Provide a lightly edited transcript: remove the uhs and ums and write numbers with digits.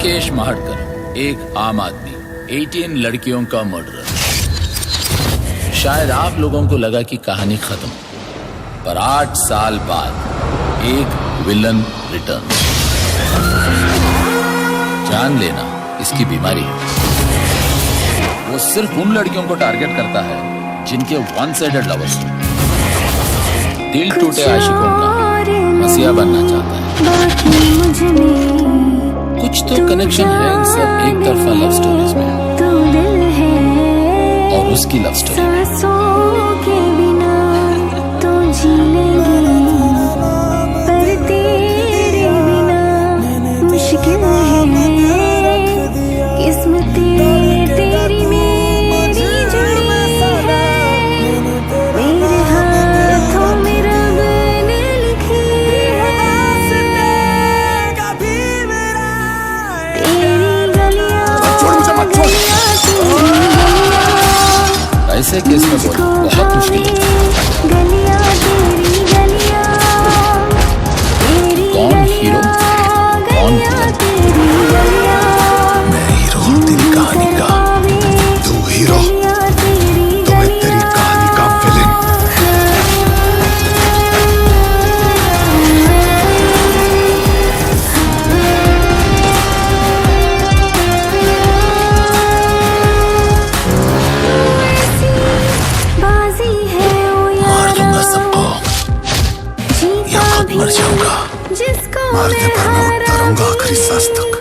राकेश महाड़कर एक आम आदमी, 18 लड़कियों का मर्डरर। शायद आप लोगों को लगा कि कहानी खत्म, पर 8 साल बाद एक विलन रिटर्न। जान लेना इसकी बीमारी है। वो सिर्फ उन लड़कियों को टारगेट करता है जिनके वन साइडेड लवर्स हो, दिल टूटे आशिकों का मसीहा बनना चाहता है। कुछ तो कनेक्शन है इन सब एक तरफा लव स्टोरीज में और उसकी लव स्टोरी ऐसे केस में बोलना बहुत मुश्किल है। कौन हीरो कौन विलन? मैं हीरो हूँ तेरी कहानी का, तू हीरो तो मैं तेरी कहानी का विलन। मर जाऊंगा, मारने पर मैं उठता रहूंगा आखिरी सांस तक।